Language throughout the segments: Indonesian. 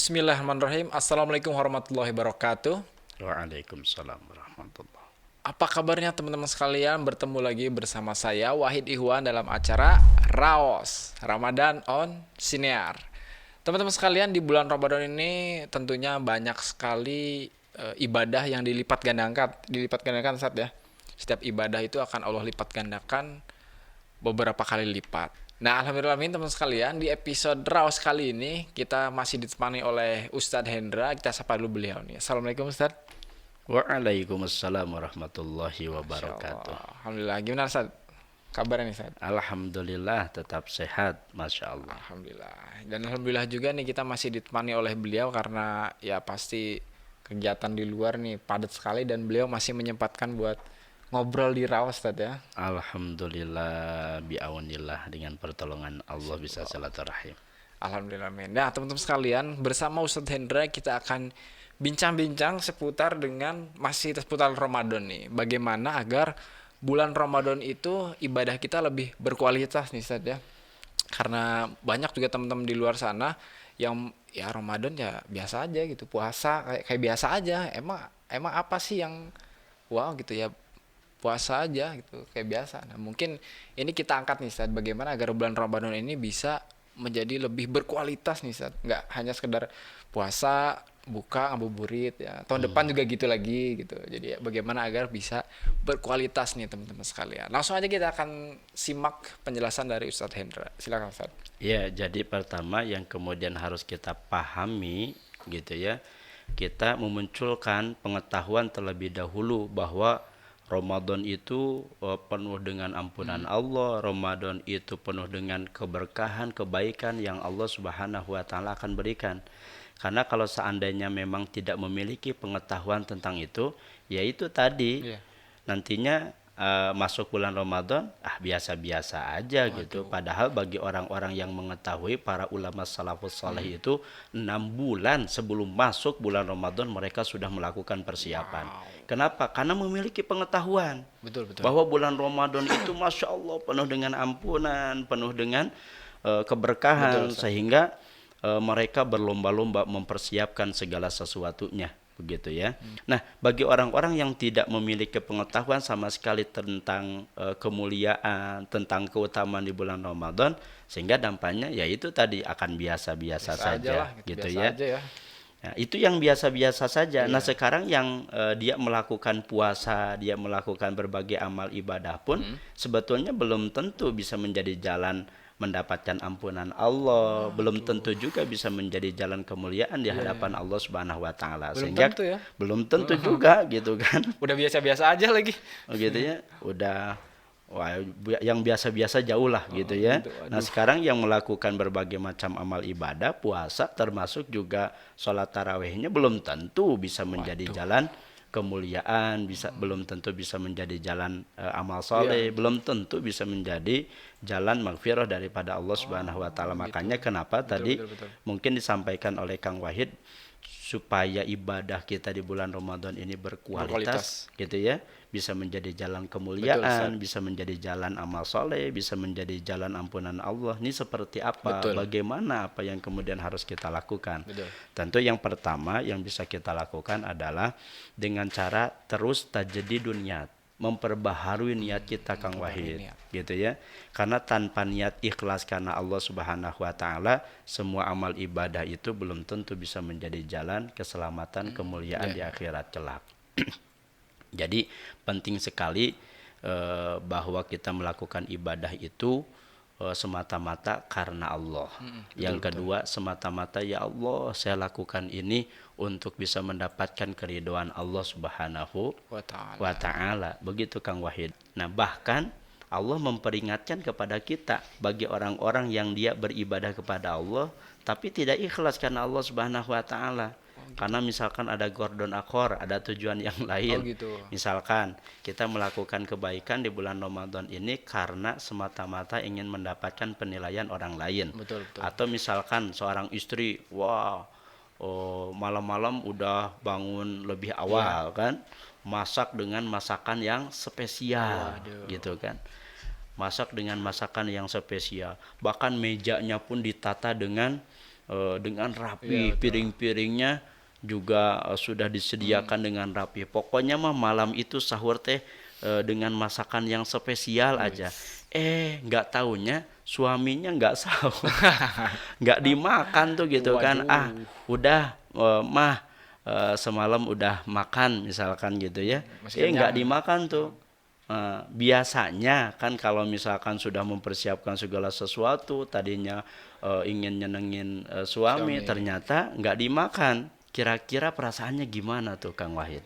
Bismillahirrahmanirrahim. Assalamualaikum warahmatullahi wabarakatuh. Waalaikumsalam warahmatullah. Apa kabarnya teman-teman sekalian? Bertemu lagi bersama saya Wahid Ihwan dalam acara Raos Ramadan on Sinear. Teman-teman sekalian, di bulan Ramadan ini tentunya banyak sekali ibadah yang dilipat gandakan saat ya. Setiap ibadah itu akan Allah lipat gandakan beberapa kali lipat. Nah, alhamdulillah teman-teman sekalian, di episode Raos kali ini kita masih ditemani oleh Ustadz Hendra. Kita sapa dulu beliau nih. Assalamualaikum Ustadz. Waalaikumsalam warahmatullahi Masya wabarakatuh. Allah. Alhamdulillah. Gimana Ustadz? Kabarnya nih Ustadz? Alhamdulillah tetap sehat, masya Allah. Alhamdulillah. Dan alhamdulillah juga nih kita masih ditemani oleh beliau karena ya pasti kegiatan di luar nih padat sekali dan beliau masih menyempatkan buat ngobrol di Raos Ustadz ya. Alhamdulillah biaunillah dengan pertolongan Allah bisa silaturahim. Alhamdulillah men. Nah teman-teman sekalian, bersama Ustadz Hendra kita akan bincang-bincang seputar dengan masih seputar Ramadan nih. Bagaimana agar bulan Ramadan itu ibadah kita lebih berkualitas nih Ustadz ya. Karena banyak juga teman-teman di luar sana yang ya Ramadan ya biasa aja gitu, puasa kayak biasa aja. Emang apa sih yang wow gitu ya, puasa aja gitu kayak biasa. Nah mungkin ini kita angkat nih Ustadz, bagaimana agar bulan Ramadan ini bisa menjadi lebih berkualitas nih Ustadz, nggak hanya sekedar puasa buka ngabuburit ya, tahun depan juga gitu lagi gitu. Jadi ya, bagaimana agar bisa berkualitas nih teman-teman sekalian. Langsung aja kita akan simak penjelasan dari Ustadz Hendra, silakan Ustadz. Ya, jadi pertama yang kemudian harus kita pahami gitu ya, kita memunculkan pengetahuan terlebih dahulu bahwa Ramadan itu penuh dengan ampunan Allah, Ramadan itu penuh dengan keberkahan, kebaikan yang Allah Subhanahu wa taala akan berikan. Karena kalau seandainya memang tidak memiliki pengetahuan tentang itu, yaitu tadi Iya. nantinya masuk bulan Ramadan biasa-biasa aja gitu. Padahal bagi orang-orang yang mengetahui, para ulama salafus saleh itu 6 bulan sebelum masuk bulan Ramadan mereka sudah melakukan persiapan. Wow. Kenapa? Karena memiliki pengetahuan Betul betul. bahwa bulan Ramadan itu masya Allah penuh dengan ampunan, penuh dengan keberkahan, Betul Ustadz. sehingga mereka berlomba-lomba mempersiapkan segala sesuatunya begitu ya. Nah, bagi orang-orang yang tidak memiliki pengetahuan sama sekali tentang kemuliaan, tentang keutamaan di bulan Ramadan, sehingga dampaknya yaitu tadi akan biasa-biasa Biasa aja saja lah gitu biasa ya. aja ya. Nah, itu yang biasa-biasa saja. Nah, Iya. sekarang yang dia melakukan puasa, dia melakukan berbagai amal ibadah pun sebetulnya belum tentu bisa menjadi jalan mendapatkan ampunan Allah, belum tentu juga bisa menjadi jalan kemuliaan di hadapan Allah Subhanahu wa taala. Belum Sehingga tentu ya. belum tentu juga gitu kan. Udah biasa-biasa aja lagi. Oh, gitu ya. Udah yang biasa-biasa jauh lah gitu ya. Gitu. Nah, Aduh. sekarang yang melakukan berbagai macam amal ibadah, puasa termasuk juga sholat tarawihnya belum tentu bisa menjadi jalan kemuliaan, belum tentu bisa menjadi jalan amal soleh, Iya. belum tentu bisa menjadi jalan maghfirah daripada Allah Subhanahu wa taala. Makanya kenapa tadi Betul. mungkin disampaikan oleh Kang Wahid, supaya ibadah kita di bulan Ramadan ini Berkualitas. berkualitas gitu ya, bisa menjadi jalan Betul, kemuliaan, Ustaz. bisa menjadi jalan amal soleh, bisa menjadi jalan ampunan Allah. Ini seperti apa? Betul. Bagaimana apa yang kemudian harus kita lakukan? Betul. Tentu yang pertama yang bisa kita lakukan adalah dengan cara terus tajdidun niat, memperbaharui niat kita Kang Memperbaharui Wahid niat. gitu ya. Karena tanpa niat ikhlas karena Allah Subhanahu wa taala, semua amal ibadah itu belum tentu bisa menjadi jalan keselamatan, kemuliaan di akhirat kelak. Jadi penting sekali bahwa kita melakukan ibadah itu semata-mata karena Allah. Yang kedua, semata-mata ya Allah, saya lakukan ini untuk bisa mendapatkan keridhaan Allah Subhanahu wa ta'ala. Begitu Kang Wahid. Nah, bahkan Allah memperingatkan kepada kita bagi orang-orang yang dia beribadah kepada Allah tapi tidak ikhlas karena Allah Subhanahu wa taala. Karena misalkan ada gordon akor, ada tujuan yang lain. gitu. Misalkan kita melakukan kebaikan di bulan Ramadan ini karena semata-mata ingin mendapatkan penilaian orang lain. Betul. Atau misalkan seorang istri, malam-malam udah bangun lebih awal kan, masak dengan masakan yang spesial gitu kan. Masak dengan masakan yang spesial. Bahkan mejanya pun ditata dengan dengan Iya, rapi, betul. piring-piringnya juga sudah disediakan dengan rapi. Pokoknya mah malam itu sahur teh dengan masakan yang spesial aja. Wis. Nggak taunya suaminya nggak sahur, nggak dimakan tuh gitu kan. Waduh. Udah mah semalam udah makan misalkan gitu ya. Masih Nggak kenyang. dimakan tuh. Biasanya kan kalau misalkan sudah mempersiapkan segala sesuatu, tadinya ingin nyenengin suami, Suami ternyata nggak dimakan. Kira-kira perasaannya gimana tuh Kang Wahid?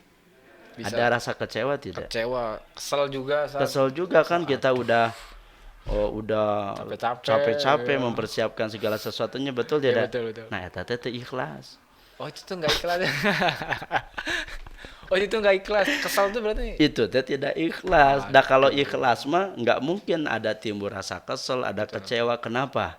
bisa Ada rasa kecewa tidak? kecewa, kesel juga saat Kesel juga kan kita udah capek-capek capek-capek. mempersiapkan segala sesuatunya, betul Ya tidak? betul betul. Nah, eta teh ikhlas. Oh itu tuh nggak ikhlas. Oh itu nggak ikhlas. Kesal tuh berarti. Itu teh tidak ikhlas. Dah kalau Aduh. ikhlas mah nggak mungkin ada timbul rasa kesel, ada kecewa. Kenapa?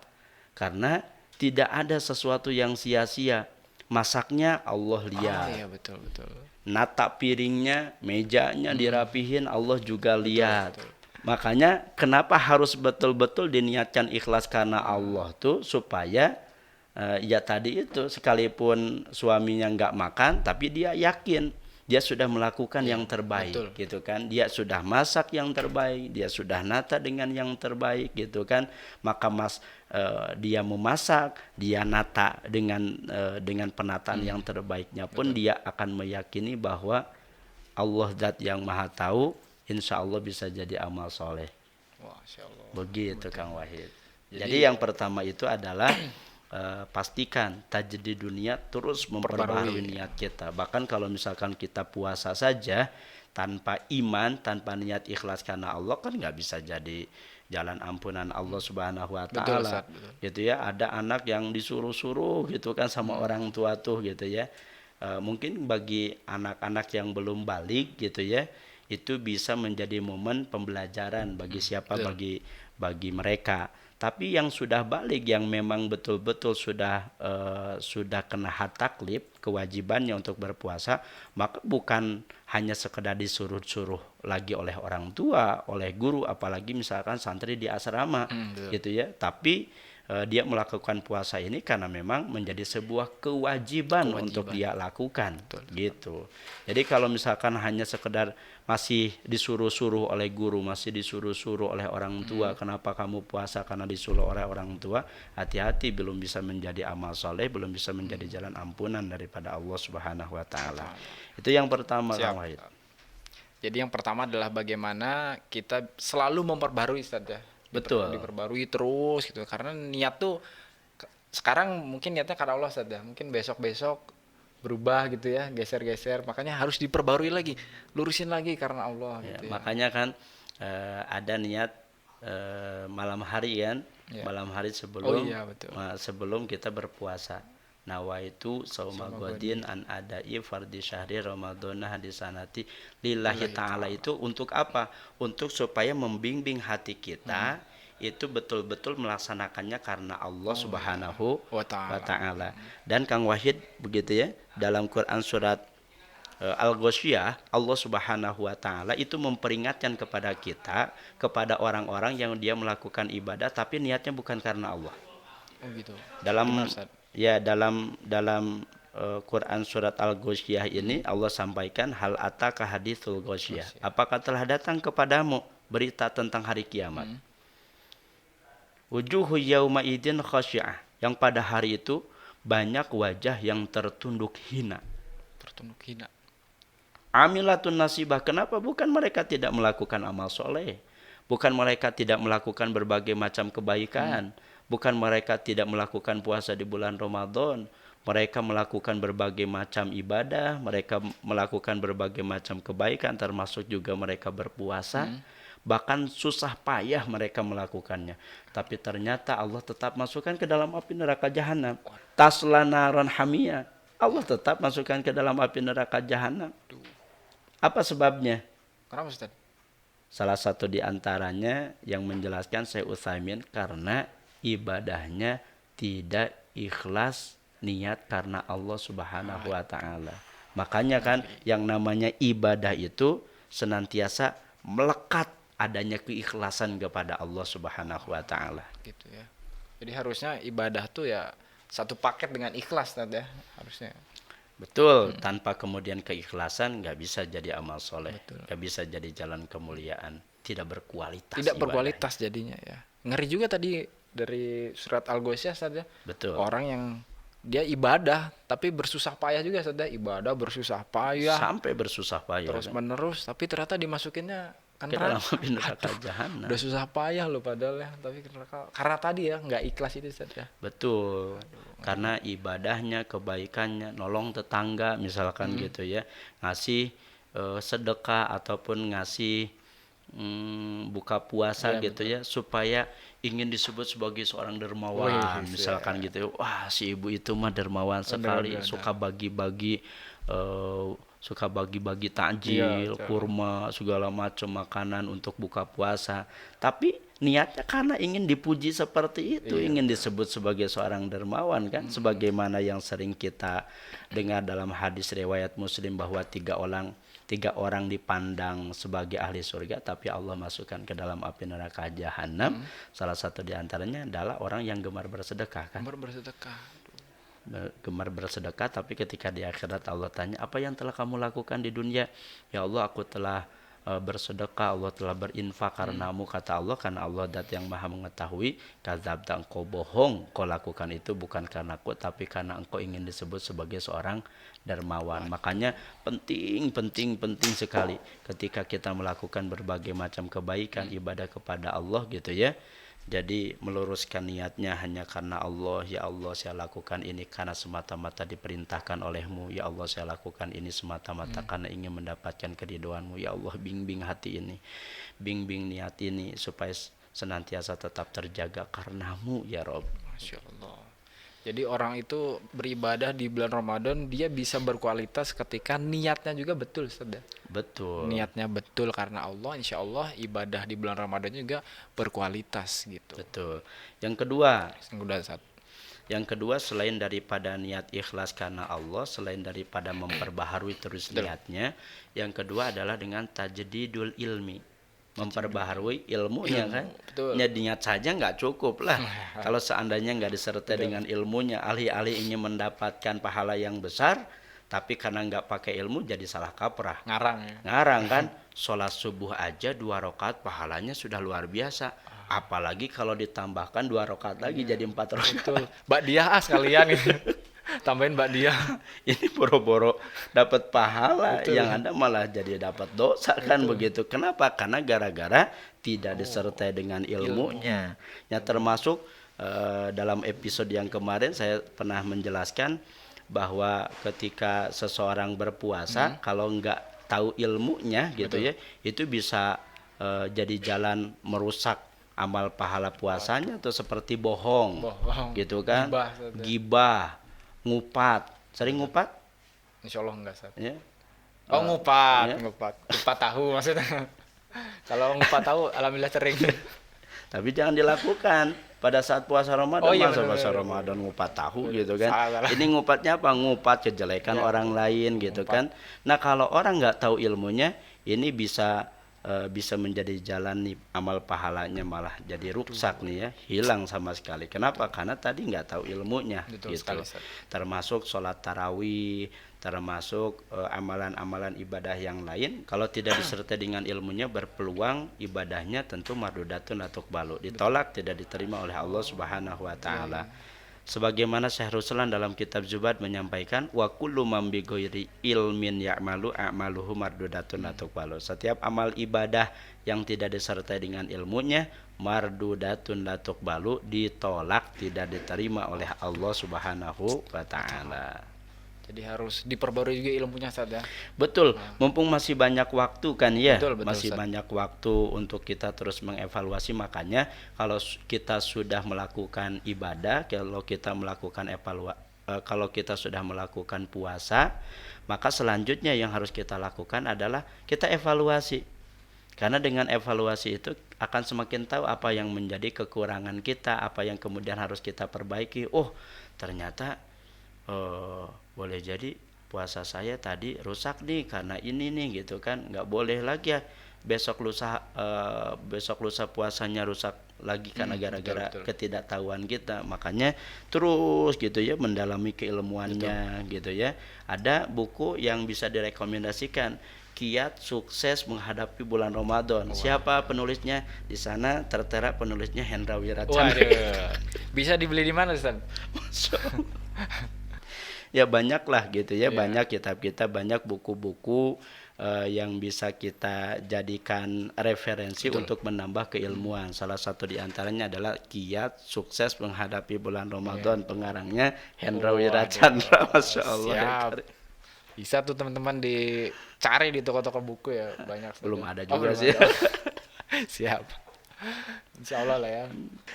Karena tidak ada sesuatu yang sia-sia. Masaknya Allah Oh lihat. iya betul betul. Nata piringnya, mejanya dirapihin Allah juga lihat. Betul. Makanya kenapa harus betul-betul diniatkan ikhlas karena Allah tuh supaya ya tadi itu sekalipun suaminya nggak makan tapi dia yakin dia sudah melakukan Iya, yang terbaik betul. gitu kan, dia sudah masak yang terbaik, dia sudah nata dengan yang terbaik gitu kan, maka dia memasak, dia nata dengan penataan yang terbaiknya pun Betul. dia akan meyakini bahwa Allah zat yang maha tahu, insya Allah bisa jadi amal soleh. Wah, Masya Allah. Begitu Kang Wahid. Jadi Jadi yang pertama itu adalah pastikan tajdid dunia terus memperbaharui perbarui. niat kita. Bahkan kalau misalkan kita puasa saja tanpa iman, tanpa niat ikhlas karena Allah kan nggak bisa jadi jalan ampunan Allah Subhanahu wa Betul taala. Ustaz, betul. Gitu ya, ada anak yang disuruh-suruh gitu kan sama orang tua tuh gitu ya. Mungkin bagi anak-anak yang belum balik gitu ya, itu bisa menjadi momen pembelajaran bagi siapa, Betul. bagi mereka. Tapi yang sudah balik, yang memang betul-betul sudah kena had taklif kewajibannya untuk berpuasa, maka bukan hanya sekedar disuruh-suruh lagi oleh orang tua, oleh guru, apalagi misalkan santri di asrama Betul. gitu ya. Tapi dia melakukan puasa ini karena memang menjadi sebuah kewajiban untuk dia lakukan gitu. Jadi kalau misalkan hanya sekedar masih disuruh-suruh oleh guru, masih disuruh-suruh oleh orang tua, kenapa kamu puasa karena disuruh oleh orang tua, hati-hati, belum bisa menjadi amal soleh, belum bisa menjadi jalan ampunan daripada Allah Subhanahu wa taala. Itu yang pertama Siap. Kang Wahid. Jadi yang pertama adalah bagaimana kita selalu memperbarui Ustaz ya. Betul. Diperbarui terus gitu. Karena niat tuh sekarang mungkin niatnya karena Allah Ustaz ya. Mungkin besok-besok berubah gitu ya, geser-geser. Makanya harus diperbarui lagi, lurusin lagi karena Allah Ya, gitu ya. makanya kan ada niat malam hari kan, Ya. malam hari Oh iya betul. sebelum kita berpuasa. Nawaitu sauma godin an adai fardi syahri ramadhana hadisanati lillahi ta'ala. Itu untuk apa? Untuk supaya membimbing hati kita itu betul-betul melaksanakannya karena Allah Subhanahu Wa wa ta'ala. ta'ala. Dan Kang Wahid begitu ya, dalam Quran surat Al-Ghasyiyah, Allah Subhanahu wa taala itu memperingatkan kepada kita, kepada orang-orang yang dia melakukan ibadah tapi niatnya bukan karena Allah. Oh gitu. Dalam Gimana, Ustaz? dalam Quran surat Al-Ghasyiyah ini Allah sampaikan hal ataka haditsul ghasyiyah. Apakah telah datang kepadamu berita tentang hari kiamat? Wujuhu yauma idin khasya'ah. Yang pada hari itu banyak wajah yang tertunduk hina. Tertunduk hina. Amilatun nasibah. Kenapa? Bukan mereka tidak melakukan amal soleh, bukan mereka tidak melakukan berbagai macam kebaikan, bukan mereka tidak melakukan puasa di bulan Ramadan. Mereka melakukan berbagai macam ibadah, mereka melakukan berbagai macam kebaikan, termasuk juga mereka berpuasa. Bahkan susah payah mereka melakukannya. Tapi ternyata Allah tetap masukkan ke dalam api neraka jahanam. Tasla naran hamiyah. Allah tetap masukkan ke dalam api neraka jahanam. Apa sebabnya? Kenapa Ustaz? Salah satu di antaranya yang menjelaskan Syekh Utsaimin karena ibadahnya tidak ikhlas niat karena Allah Subhanahu wa taala. Makanya kan yang namanya ibadah itu senantiasa melekat adanya keikhlasan kepada Allah Subhanahu wa taala. Gitu ya. Jadi harusnya ibadah tuh ya satu paket dengan ikhlas Ustaz ya harusnya. Betul, tanpa kemudian keikhlasan nggak bisa jadi amal soleh, Betul. nggak bisa jadi jalan kemuliaan, tidak berkualitas Tidak ibadahnya. berkualitas jadinya ya. Ngeri juga tadi dari surat Al-Ghasyiyah Ustaz ya. Betul. Orang yang dia ibadah tapi bersusah payah juga Ustaz ya. Ibadah bersusah payah Sampai bersusah payah terus kan? menerus tapi ternyata dimasukinnya kan Ke dalam api neraka jahanam. udah susah payah loh padahal ya tapi karena tadi ya nggak ikhlas itu Ustaz ya. Betul. Karena ibadahnya, kebaikannya, nolong tetangga misalkan gitu ya, ngasih sedekah ataupun ngasih buka puasa gitu ya, supaya ingin disebut sebagai seorang dermawan Wih, misalkan gitu ya. Wah, si ibu itu mah dermawan sekali, benar. suka bagi-bagi takjil, Iya, kurma, segala macam makanan untuk buka puasa. Tapi niatnya karena ingin dipuji seperti itu, ingin disebut sebagai seorang dermawan kan, sebagaimana yang sering kita dengar dalam hadis riwayat Muslim bahwa tiga orang dipandang sebagai ahli surga tapi Allah masukkan ke dalam api neraka jahanam. Salah satu di antaranya adalah orang yang gemar bersedekah kan. Gemar bersedekah tapi ketika di akhirat Allah tanya, apa yang telah kamu lakukan di dunia? Ya Allah, aku telah bersedekah, Allah telah berinfak karenamu, kata Allah, karena Allah dat yang maha mengetahui. Kadzabta, engkau bohong, kau lakukan itu bukan karena aku tapi karena engkau ingin disebut sebagai seorang dermawan. Makanya penting sekali ketika kita melakukan berbagai macam kebaikan, ibadah kepada Allah gitu ya. Jadi meluruskan niatnya hanya karena Allah. Ya Allah, saya lakukan ini karena semata-mata diperintahkan olehmu. Ya Allah, saya lakukan ini semata-mata karena ingin mendapatkan keridhoanmu. Ya Allah, bimbing hati ini, bimbing niat ini supaya senantiasa tetap terjaga karenamu ya Rob. Masya Allah. Jadi orang itu beribadah di bulan Ramadan dia bisa berkualitas ketika niatnya juga betul Ustaz. Betul. Niatnya betul karena Allah, insya Allah ibadah di bulan Ramadan juga berkualitas gitu. Betul. Yang kedua, Yang selain daripada niat ikhlas karena Allah, selain daripada memperbaharui terus niatnya, yang kedua adalah dengan tajdidul ilmi, memperbaharui ilmunya kan. Niat saja nggak cukup lah. Kalau seandainya nggak disertai dengan ilmunya, alih-alih ingin mendapatkan pahala yang besar, tapi karena nggak pakai ilmu jadi salah kaprah. Ngarang kan. Sholat subuh aja 2 rakaat pahalanya sudah luar biasa. Apalagi kalau ditambahkan 2 rakaat lagi jadi 4 rakaat. Betul. Ba'diyah sekalian gitu. Tambahin ba'diyah. Ini boro-boro dapat pahala, yang ada malah jadi dapat dosa kan begitu. Kenapa? Karena gara-gara tidak disertai dengan ilmunya. Ya, termasuk dalam episode yang kemarin saya pernah menjelaskan bahwa ketika seseorang berpuasa kalau nggak tahu ilmunya gitu ya, itu bisa jadi jalan merusak amal pahala puasanya, atau seperti bohong gitu kan, gibah, ngupat. Sering ngupat? Insya Allah enggak Ustaz. Ya. Ngupat tahu maksudnya. Kalau ngupat tahu alhamdulillah sering. Tapi jangan dilakukan pada saat puasa Ramadan. Puasa Ramadan ngupat tahu gitu kan. Salah. Ini ngupatnya apa? Ngupat kejelekan orang lain gitu kan. Nah, kalau orang nggak tahu ilmunya, ini bisa menjadi jalan nih, amal pahalanya malah jadi rusak nih ya, hilang sama sekali. Kenapa? Karena tadi nggak tahu ilmunya. Gitu. Termasuk sholat tarawih, termasuk amalan-amalan ibadah yang lain, kalau tidak disertai dengan ilmunya, berpeluang ibadahnya tentu mardudatun atau balu, ditolak, tidak diterima oleh Allah Subhanahu wa taala. Sebagaimana Syekh Ruslan dalam kitab Zubat menyampaikan, wa kullu man bi ghairi ilmin ya'malu a'maluhu mardudatun atau balu. Setiap amal ibadah yang tidak disertai dengan ilmunya, mardudatun la tuqbalu, ditolak, tidak diterima oleh Allah Subhanahu wa taala. Jadi harus diperbarui juga ilmunya Ustaz ya. Betul, mumpung masih banyak waktu kan ya. Betul, masih Ustaz. Banyak waktu untuk kita terus mengevaluasi. Makanya kalau kita sudah melakukan ibadah, kalau kita sudah melakukan puasa, maka selanjutnya yang harus kita lakukan adalah kita evaluasi. Karena dengan evaluasi itu akan semakin tahu apa yang menjadi kekurangan kita, apa yang kemudian harus kita perbaiki. Oh, ternyata boleh jadi puasa saya tadi rusak nih karena ini nih gitu kan, nggak boleh lagi ya besok lusa puasanya rusak lagi karena gara-gara betul. ketidaktahuan kita. Makanya terus gitu ya mendalami keilmuannya gitu ya. Ada buku yang bisa direkomendasikan, Kiat Sukses Menghadapi Bulan Ramadan. Siapa penulisnya? Di sana tertera penulisnya Hendra Wiracandra. Waduh. Bisa dibeli di mana, Ustaz? Ya banyak lah gitu ya, Iya. banyak kitab-kitab, banyak buku-buku yang bisa kita jadikan referensi untuk menambah keilmuan. Salah satu di antaranya adalah Kiat Sukses Menghadapi Bulan Ramadan, pengarangnya Hendra Wiracandra. Masya Allah. Siap. Bisa tuh teman-teman dicari di toko-toko buku ya, banyak. Ustaz, Belum ya. ada Oh, juga belum sih. ada. Siap. Insya Allah lah ya.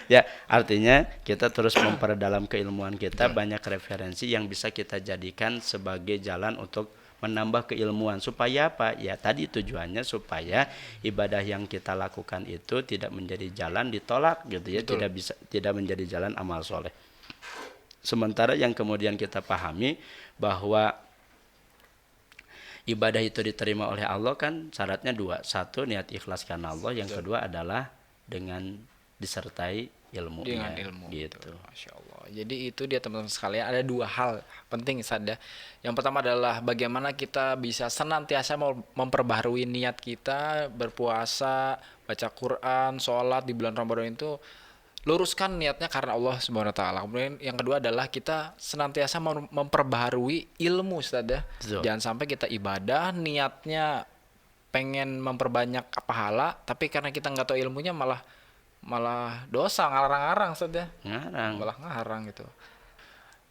Ya, artinya kita terus memperdalam keilmuan kita, banyak referensi yang bisa kita jadikan sebagai jalan untuk menambah keilmuan. Supaya apa? Ya tadi tujuannya supaya ibadah yang kita lakukan itu tidak menjadi jalan ditolak gitu ya, tidak menjadi jalan amal soleh. Sementara yang kemudian kita pahami bahwa ibadah itu diterima oleh Allah kan syaratnya dua. Satu, niat ikhlas karena Allah. Yang kedua adalah dengan disertai ilmunya. Dengan ilmu gitu. Masya Allah. Jadi itu dia teman-teman sekalian, ada dua hal penting saja. Yang pertama adalah bagaimana kita bisa senantiasa memperbaharui niat kita berpuasa, baca Quran, sholat di bulan Ramadan itu, luruskan niatnya karena Allah Subhanahu wa taala. Kemudian yang kedua adalah kita senantiasa memperbaharui ilmu, Ustaz ya. Betul. Jangan sampai kita ibadah niatnya pengen memperbanyak pahala, tapi karena kita nggak tahu ilmunya malah dosa, ngarang-ngarang, Ustaz ya. Ngarang. Malah ngarang gitu.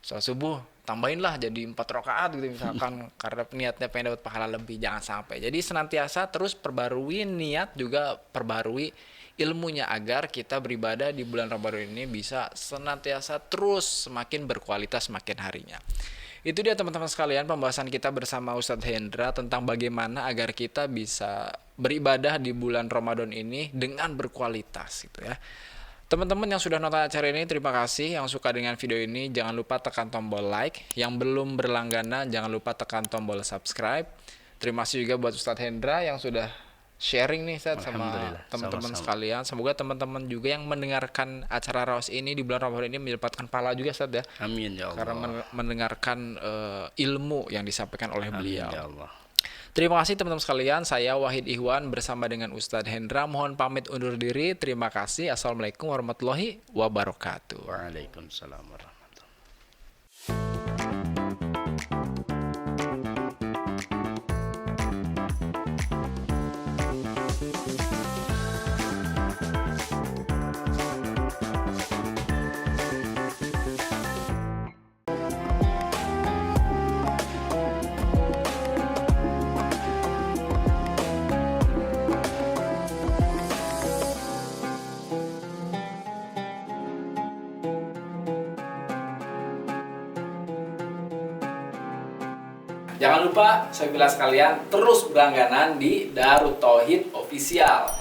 Sholat subuh tambahinlah jadi 4 rakaat gitu misalkan karena niatnya pengen dapat pahala lebih, jangan sampai. Jadi senantiasa terus perbarui niat, juga perbarui ilmunya agar kita beribadah di bulan Ramadan ini bisa senantiasa terus semakin berkualitas semakin harinya. Itu dia teman-teman sekalian pembahasan kita bersama Ustadz Hendra tentang bagaimana agar kita bisa beribadah di bulan Ramadan ini dengan berkualitas gitu ya. Teman-teman yang sudah nonton acara ini, terima kasih. Yang suka dengan video ini, jangan lupa tekan tombol like. Yang belum berlangganan, jangan lupa tekan tombol subscribe. Terima kasih juga buat Ustadz Hendra yang sudah sharing nih Ustadz sama Alhamdulillah, teman-teman sama-sama. sekalian. Semoga teman-teman juga yang mendengarkan acara Rawas ini di bulan Ramadan ini mendapatkan pahala juga Ustadz ya. Amin ya Allah. Karena mendengarkan ilmu yang disampaikan oleh Amin beliau. ya Allah. Terima kasih teman-teman sekalian. Saya Wahid Ihwan bersama dengan Ustadz Hendra. Mohon pamit undur diri. Terima kasih. Assalamualaikum warahmatullahi wabarakatuh. Waalaikumsalam warahmatullahi. Jangan lupa, saya bilang sekalian, terus berlangganan di Darut Tauhid Official.